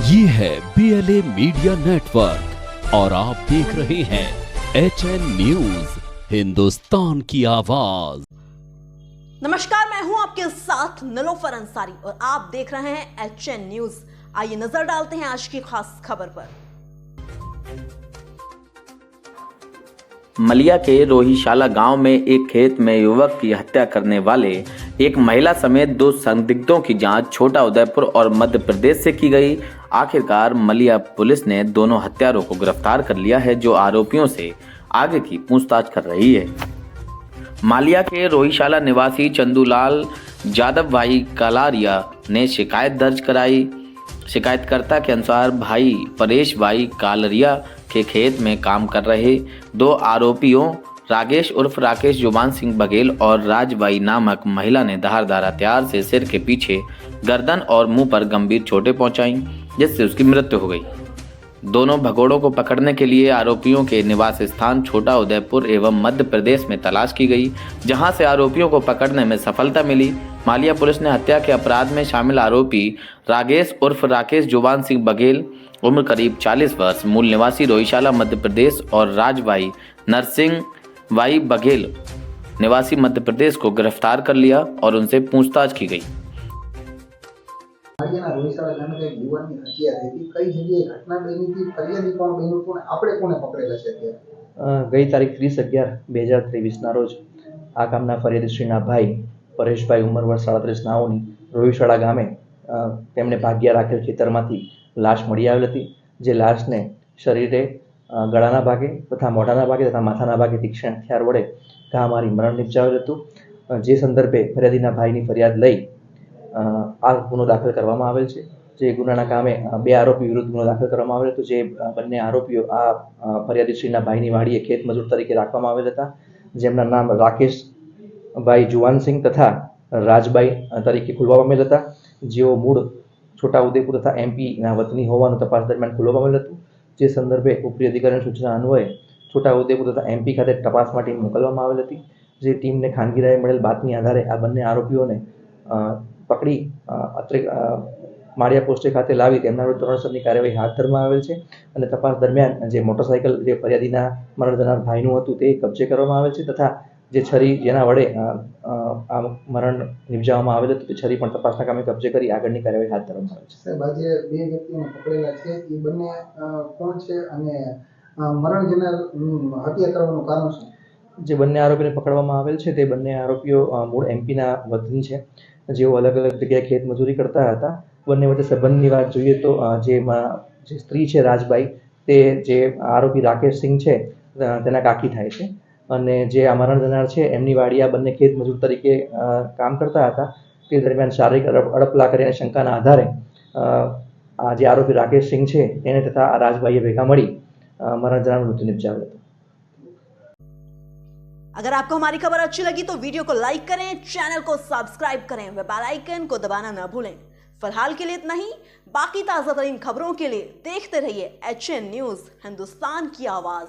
ये है BLA media network और आप देख रहे हैं HN न्यूज, हिंदुस्तान की आवाज। नमस्कार, मैं हूं आपके साथ निलोफर अंसारी और आप देख रहे हैं HN न्यूज। आइए नजर डालते हैं आज की खास खबर पर। मलिया के रोहिशाला गांव में एक खेत में युवक की हत्या करने वाले एक महिला समेत 2 संदिग्धों की जांच छोटा उदयपुर और मध्य प्रदेश से की गई। आखिरकार मलिया पुलिस ने दोनों हत्यारों को गिरफ्तार कर लिया है, जो आरोपियों से आगे की पूछताछ कर रही है। मालिया के रोहिशाला निवासी चंदूलाल जादव भाई कालारिया ने शिकायत दर्ज कराई। शिकायतकर्ता के अनुसार भाई परेश भाई कालरिया के खेत में काम कर रहे 2 आरोपियों राकेश उर्फ राकेश जुबान सिंह बघेल और राजबाई नामक महिला ने धारदार हथियार से सिर के पीछे, गर्दन और मुंह पर गंभीर चोटें पहुंचाई, जिससे उसकी मृत्यु हो गई। दोनों भगोड़ों को पकड़ने के लिए आरोपियों के निवास स्थान छोटा उदयपुर एवं मध्य प्रदेश में तलाश की गई, जहां से आरोपियों को पकड़ने में सफलता मिली। मालिया पुलिस ने हत्या के अपराध में शामिल आरोपी राकेश उर्फ राकेश जुबान सिंह बघेल, उम्र करीब 40 वर्ष, मूल निवासी रोहिशाला मध्य प्रदेश, और राजबाई नरसिंह बाई बघेल निवासी मध्य प्रदेश को गिरफ्तार कर लिया और उनसे पूछताछ की गई। રોહિશાળા ગામે એક યુવાનની હત્યા થઈ હતી, કઈ જગ્યાએ ઘટના બની હતી, ફરિયાદી કોણ બન્યું હતું અને આપણે કોને પકડેલા છે અત્યારે? ગઈ તારીખ 30/11/2023 ના રોજ આ ગામના ફરિયાદી શ્રીના ભાઈ પરેશભાઈ ઉંમર વર્ષ 37 નાઓની રોહિશાળા ગામે તેમણે ભાગ્યા રાખેલ ખેતરમાંથી લાશ મળી આવેલ હતી, જે લાશને શરીરે ગળાના ભાગે તથા મોઢાના ભાગે તથા માથાના ભાગે તીક્ષ્ણ હથિયાર વડે ઘા મારી મરણ નિપજાવેલ હતું। જે સંદર્ભે ફરિયાદીના ભાઈની ફરિયાદ લઈ આ ગુનો દાખલ કરવામાં આવેલ છે। જે ગુનાના કામે 2 આરોપી વિરુદ્ધ ગુનો દાખલ કરવામાં આવેલ હતો। જે બંને આરોપીઓ આ ફરિયાદીશ્રીના ભાઈની વાડીએ ખેત મજૂર તરીકે રાખવામાં આવેલ હતા, જેમના નામ રાકેશભાઈ જુવાનસિંહ તથા રાજબાઈ તરીકે ખુલવામાં આવેલ હતા, જેઓ મૂળ છોટા ઉદેપુર તથા MP ના વતની હોવાનું તપાસ દરમિયાન ખુલવામાં આવેલ હતું। જે સંદર્ભે ઉપરી અધિકારીની સૂચના અન્વયે છોટા ઉદેપુર તથા MP ખાતે તપાસ માટે મોકલવામાં આવેલ હતી। જે ટીમને ખાનગી રાહે મળેલ બાતમી આધારે આ બંને આરોપીઓને પકડી માળિયા પોસ્ટે ખાતે લાવી તેમના વિરુદ્ધ ધોરણસરની કાર્યવાહી હાથ ધરવામાં આવેલ છે અને તપાસ દરમિયાન જે મોટરસાઇકલ જે ફરિયાદીના મરણ જનાર ભાઈનું હતું તે કબજે કરવામાં આવેલ છે, તથા જે છરી જેના વડે આ મરણ નિપજાવવામાં આવેલ હતું તે છરી પણ તપાસના કામે કબજે કરી આગળની કાર્યવાહી હાથ ધરવામાં આવેલ છે। સાહેબ, આજે 2 વ્યક્તિઓને પકડેલા છે, એ બંને કોણ છે અને મરણ જનાર હત્યા કરવાનું કારણ શું? જે બંને આરોપીને પકડવામાં આવેલ છે તે બંને આરોપીઓ મૂળ MP ના વતની છે, જેઓ અલગ અલગ જગ્યાએ ખેત મજૂરી કરતા હતા। બંને વચ્ચે સંબંધની વાત જોઈએ તો જે સ્ત્રી છે રાજબાઈ, તે જે આરોપી રાકેશ સિંહ છે તેના કાકી થાય છે, અને જે આ મરણ જનાર છે એમની વાડી આ બંને ખેત મજૂર તરીકે કામ કરતા હતા। તે દરમિયાન શારીરિક અડપલા કરીને શંકાના આધારે આ જે આરોપી રાકેશ સિંહ છે તેને તથા આ રાજબાઈએ ભેગા મળી મરણ જનારનું મૃત્યુ નિપજાવેલ હતું। अगर आपको हमारी खबर अच्छी लगी तो वीडियो को लाइक करें, चैनल को सब्सक्राइब करें व बेल आइकन को दबाना न भूलें। फिलहाल के लिए इतना ही। बाकी ताजा तरीन खबरों के लिए देखते रहिए HN न्यूज, हिंदुस्तान की आवाज।